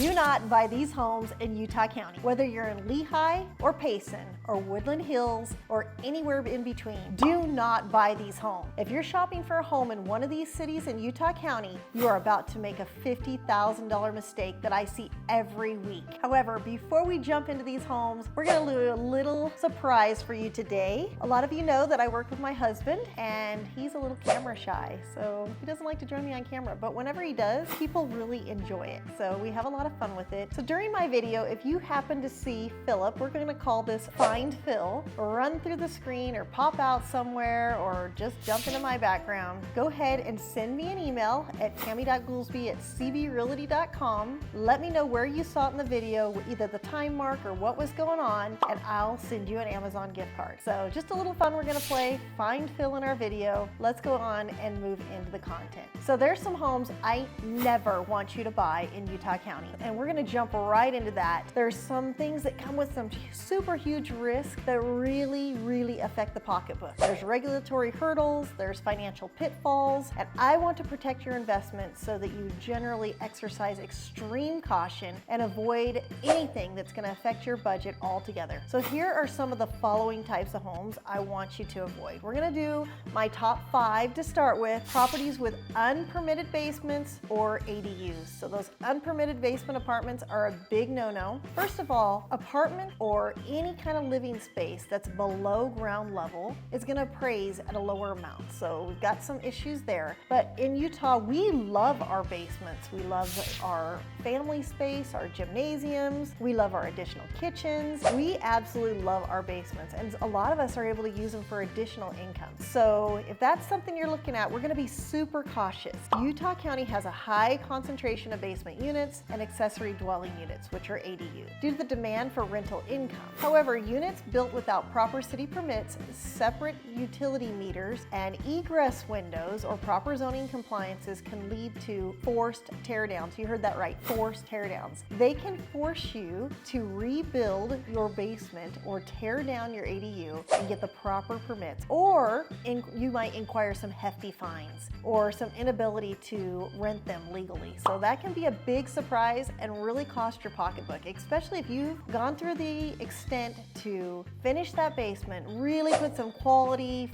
Do not buy these homes in Utah County. Whether you're in Lehi or Payson or Woodland Hills or anywhere in between, do not buy these homes. If you're shopping for a home in one of these cities in Utah County, you are about to make a $50,000 mistake that I see every week. However, before we jump into these homes, we're going to do a little surprise for you today. A lot of you know that I work with my husband and he's a little camera shy, so he doesn't like to join me on camera, but whenever he does, people really enjoy it. So we have a lot of fun with it. So during my video, if you happen to see Philip, we're going to call this Find Phil, run through the screen or pop out somewhere or just jump into my background, go ahead and send me an email at tammy.goolsby@cbrealty.com. Let me know where you saw it in the video, either the time mark or what was going on, and I'll send you an Amazon gift card. So just a little fun we're going to play. Find Phil in our video. Let's go on and move into the content. So there's some homes I never want you to buy in Utah County, and we're going to jump right into that. There's some things that come with some super huge risk that really affect the pocketbook. There's regulatory hurdles, there's financial pitfalls, and I want to protect your investment so that you generally exercise extreme caution and avoid anything that's going to affect your budget altogether. So here are some of the following types of homes I want you to avoid. We're going to do my top 5 to start with. Properties with unpermitted basements or ADUs. So those unpermitted basement apartments are a big no-no. First of all, apartment or any kind of living space that's below ground level is going to appraise at a lower amount. So we've got some issues there. But in Utah, we love our basements. We love our family space, our gymnasiums. We love our additional kitchens. We absolutely love our basements. And a lot of us are able to use them for additional income. So if that's something you're looking at, we're going to be super cautious. Utah County has a high concentration of basement units and accessory dwelling units, which are ADU, due to the demand for rental income. However, units built without proper city permits, separate utility meters, and egress windows or proper zoning compliances can lead to forced teardowns. You heard that right, forced teardowns. They can force you to rebuild your basement or tear down your ADU and get the proper permits, or you might inquire some hefty fines or some inability to rent them legally. So that can be a big surprise and really cost your pocketbook, especially if you've gone through the extent to finish that basement, really put some quality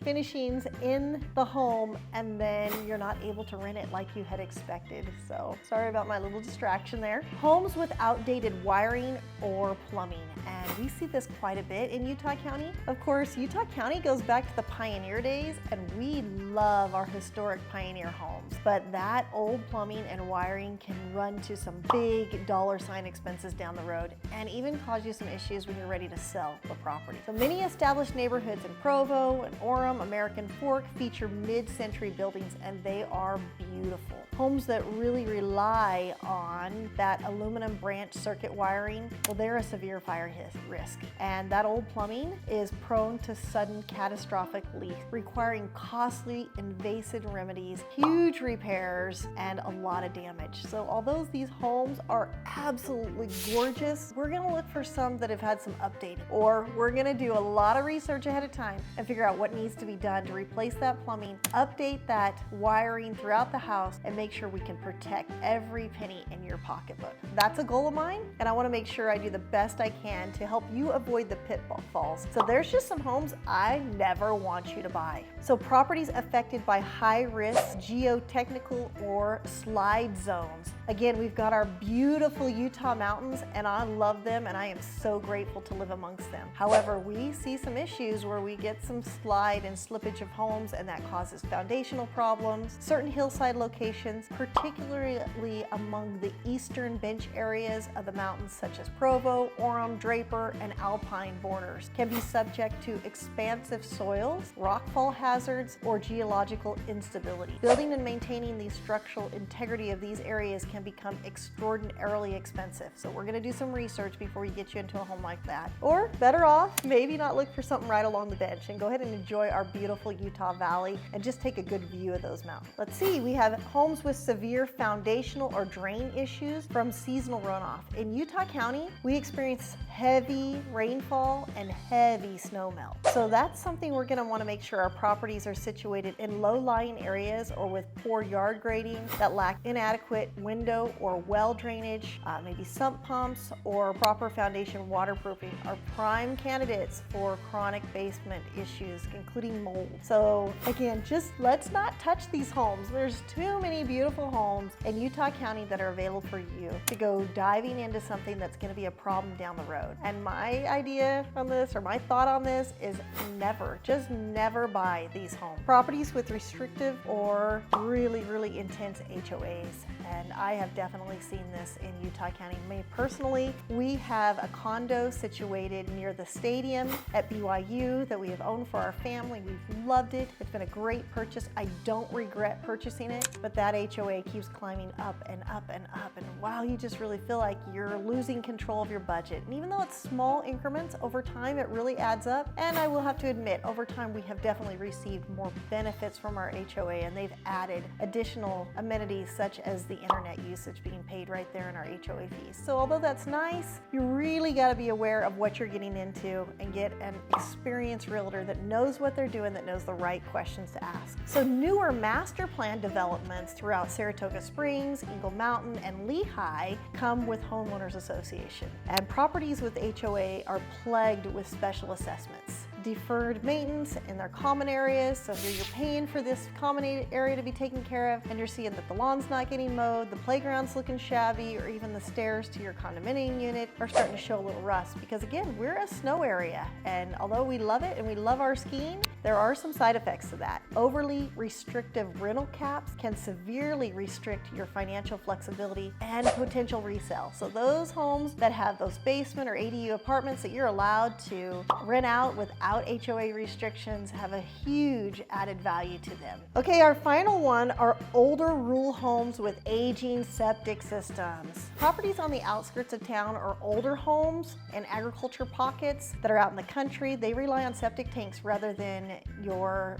finishings in the home, and then you're not able to rent it like you had expected. So sorry about my little distraction there. Homes with outdated wiring or plumbing, and we see this quite a bit in Utah County. Of course, Utah County goes back to the pioneer days, and we love our historic pioneer homes, but that old plumbing and wiring can run to some big dollar sign expenses down the road and even cause you some issues when you're ready to sell the property. So many established neighborhoods in Provo and Orem, American Fork feature mid-century buildings, and they are beautiful. Homes that really rely on that aluminum branch circuit wiring, well, they're a severe fire risk. And that old plumbing is prone to sudden catastrophic leaks, requiring costly invasive remedies, huge repairs, and a lot of damage. So although these homes are absolutely gorgeous, we're gonna look for some that have had some updating, or we're gonna do a lot of research ahead of time and figure out what needs to be done to replace that plumbing, update that wiring throughout the house, and make sure we can protect every penny in your pocketbook. That's a goal of mine, and I want to make sure I do the best I can to help you avoid the pitfalls. So there's just some homes I never want you to buy. So properties affected by high-risk geotechnical or slide zones. Again, we've got our beautiful Utah mountains, and I love them, and I am so grateful to live amongst them. However, we see some issues where we get some slide and slippage of homes, and that causes foundational problems. Certain hillside locations, particularly among the eastern bench areas of the mountains such as Provo, Orem, Draper, and Alpine borders, can be subject to expansive soils, rockfall hazards, or geological instability. Building and maintaining the structural integrity of these areas can become extraordinarily expensive. So we're going to do some research before we get you into a home like that. Or better off, maybe not look for something right along the bench and go ahead and enjoy our beautiful Utah Valley and just take a good view of those mountains. Let's see, we have homes with severe foundational or drain issues from seasonal runoff. In Utah County, we experience heavy rainfall and heavy snow melt. So that's something we're going to want to make sure our properties are situated in low-lying areas or with poor yard grading that lack inadequate window or well drainage, maybe sump pumps or proper foundation waterproofing are prime candidates for chronic basement issues, including mold. So again, just let's not touch these homes. There's too many beautiful homes in Utah County that are available for you to go diving into something that's going to be a problem down the road. And my idea on this, or my thought on this, is never, just never buy these homes. Properties with restrictive or really intense HOAs. And I have definitely seen this in Utah County. Me personally, we have a condo situated near the stadium at BYU that we have owned for our family. We've loved it. It's been a great purchase. I don't regret purchasing it, but that HOA keeps climbing up and up and up. And wow, you just really feel like you're losing control of your budget. And even though it's small increments, over time it really adds up. And I will have to admit, over time we have definitely received more benefits from our HOA, and they've added additional amenities such as the internet usage being paid right there in our HOA fees. So although that's nice, you really got to be aware of what you're getting into and get an experienced realtor that knows what they're doing, that knows the right questions to ask. So newer master plan developments throughout Saratoga Springs, Eagle Mountain, and Lehi come with homeowners association. And properties with HOA are plagued with special assessments. Deferred maintenance in their common areas. So here you're paying for this common area to be taken care of, and you're seeing that the lawn's not getting mowed, the playground's looking shabby, or even the stairs to your condominium unit are starting to show a little rust. Because again, we're a snow area, and although we love it and we love our skiing, there are some side effects to that. Overly restrictive rental caps can severely restrict your financial flexibility and potential resale. So those homes that have those basement or ADU apartments that you're allowed to rent out without HOA restrictions have a huge added value to them. Okay, our final one are older rural homes with aging septic systems. Properties on the outskirts of town or older homes and agriculture pockets that are out in the country, they rely on septic tanks rather than your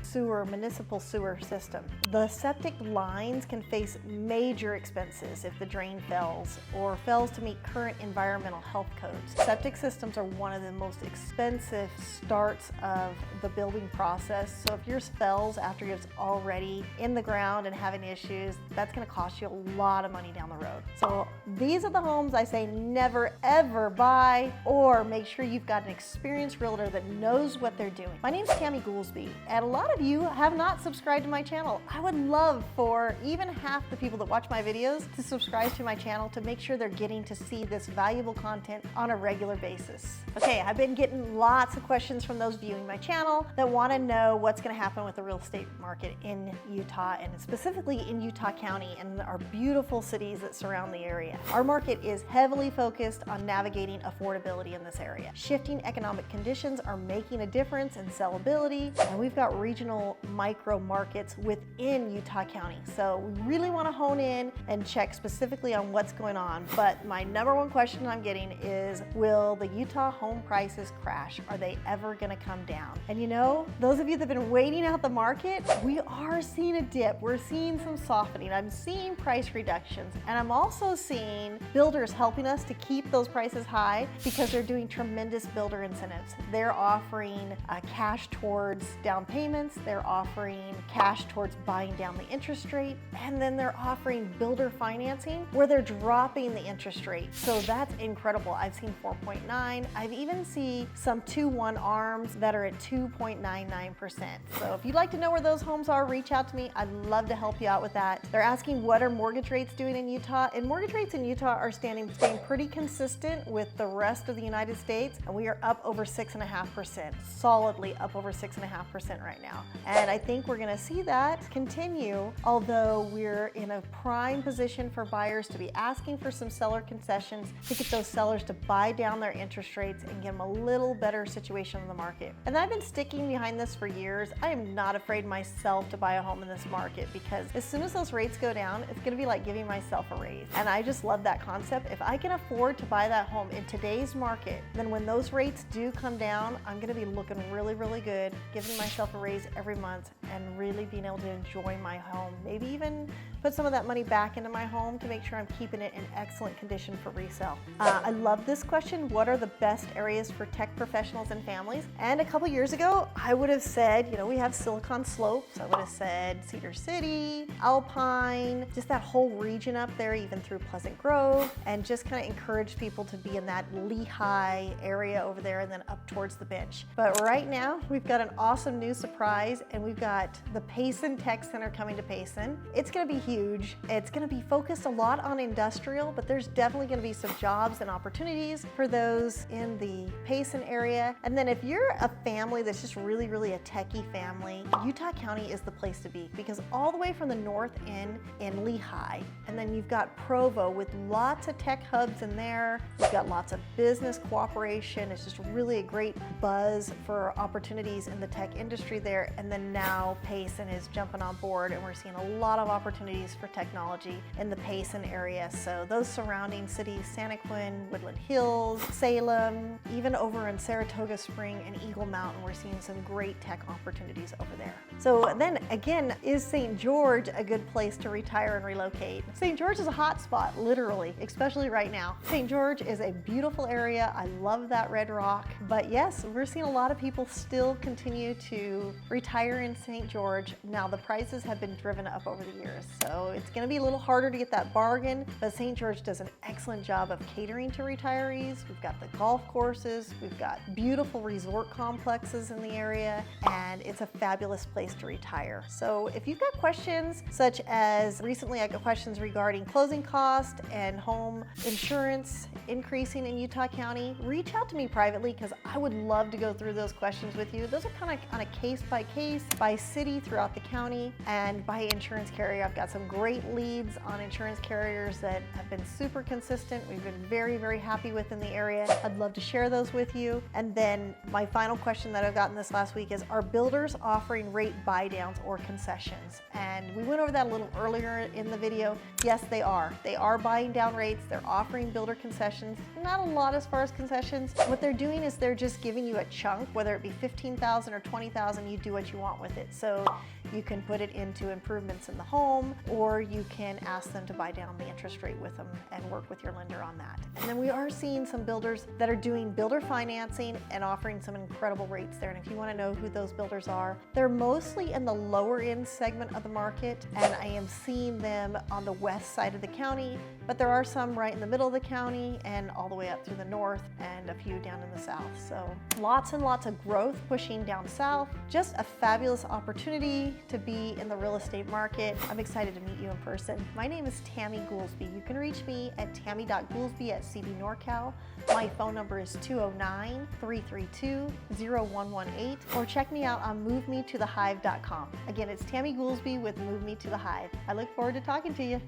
municipal sewer system. The septic lines can face major expenses if the drain fails or fails to meet current environmental health codes. Septic systems are one of the most expensive starts of the building process. So if yours fails after it's already in the ground and having issues, that's going to cost you a lot of money down the road. So these are the homes I say never ever buy, or make sure you've got an experienced realtor that knows what they're doing. My name is Tammy Goolsby, and a lot of you have not subscribed to my channel. I would love for even half the people that watch my videos to subscribe to my channel to make sure they're getting to see this valuable content on a regular basis. Okay, I've been getting lots of questions from those viewing my channel that want to know what's going to happen with the real estate market in Utah, and specifically in Utah County and our beautiful cities that surround the area. Our market is heavily focused on navigating affordability in this area. Shifting economic conditions are making a difference in sellability, and we've got regional micro markets within Utah County. So we really want to hone in and check specifically on what's going on. But my number one question I'm getting is, will the Utah home prices crash? Are they ever going to come down? And you know, those of you that have been waiting out the market, we are seeing a dip. We're seeing some softening. I'm seeing price reductions, and I'm also seeing builders helping us to keep those prices high because they're doing tremendous builder incentives. They're offering cash towards down payments, they're offering cash towards buying down the interest rate, and then they're offering builder financing where they're dropping the interest rate. So that's incredible. I've seen 4.9. I've even seen some 2-1 ARMs that are at 2.99%. So if you'd like to know where those homes are, reach out to me. I'd love to help you out with that. They're asking what are mortgage rates doing in Utah, and mortgage rates in Utah are staying pretty consistent with the rest of the United States, and we are up over 6.5%, solidly up over 6.5% right now. And I think we're going to see that continue, although we're in a prime position for buyers to be asking for some seller concessions to get those sellers to buy down their interest rates and give them a little better situation in the market. And I've been sticking behind this for years. I am not afraid myself to buy a home in this market, because as soon as those rates go down, it's going to be like giving myself a raise. And I just love that concept. If I can afford to buy that home in today's market, then when those rates do come down, I'm going to be looking really, really good giving myself a raise every month, and really being able to enjoy my home. Maybe even put some of that money back into my home to make sure I'm keeping it in excellent condition for resale. I love this question. What are the best areas for tech professionals and families? And a couple years ago, I would have said, you know, we have Silicon Slopes. I would have said Cedar City, Alpine, just that whole region up there, even through Pleasant Grove, and just kind of encourage people to be in that Lehi area over there and then up towards the bench. But right now, we've got an awesome new surprise, and we've got the Payson Tech Center coming to Payson. It's going to be huge. It's going to be focused a lot on industrial, but there's definitely going to be some jobs and opportunities for those in the Payson area. And then if you're a family that's just really a techie family, Utah County is the place to be, because all the way from the north end in Lehi, and then you've got Provo with lots of tech hubs in there. You've got lots of business cooperation. It's just really a great buzz for opportunities in the tech industry there. And then now Payson is jumping on board, and we're seeing a lot of opportunities for technology in the Payson area. So those surrounding cities, Santaquin, Woodland Hills, Salem, even over in Saratoga Spring and Eagle Mountain, we're seeing some great tech opportunities over there. So then again, is St. George a good place to retire and relocate? St. George is a hot spot, literally, especially right now. St. George is a beautiful area. I love that red rock. But yes, we're seeing a lot of people still continue to retire in St. George. Now the prices have been driven up over the years, so it's going to be a little harder to get that bargain, but St. George does an excellent job of catering to retirees. We've got the golf courses, we've got beautiful resort complexes in the area, and it's a fabulous place to retire. So if you've got questions, such as recently I got questions regarding closing costs and home insurance increasing in Utah County, reach out to me privately, because I would love to go through those questions with you. Those are kind of on a case by case, by city throughout the county, and by insurance carrier. I've got some great leads on insurance carriers that have been super consistent. We've been very happy with in the area. I'd love to share those with you. And then my final question that I've gotten this last week is, are builders offering rate buy downs or concessions? And we went over that a little earlier in the video. Yes, they are. They are buying down rates. They're offering builder concessions. Not a lot as far as concessions. What they're doing is they're just giving you a chunk, whether it be $15,000 or $20,000, you do what you want with it. So you can put it into improvements in the home, or you can ask them to buy down the interest rate with them and work with your lender on that. And then we are seeing some builders that are doing builder financing and offering some incredible rates there. And if you want to know who those builders are, they're mostly in the lower end segment of the market, and I am seeing them on the west side of the county, but there are some right in the middle of the county and all the way up through the north, and a few down in the south. So lots and lots of growth pushing down south. Just a fabulous opportunity to be in the real estate market. I'm excited to meet you in person. My name is Tammy Goolsby. You can reach me at tammy.goolsby@cbnorcal. My phone number is 209-332-0118, or check me out on movemetothehive.com. Again, it's Tammy Goolsby with Move Me to the Hive. I look forward to talking to you.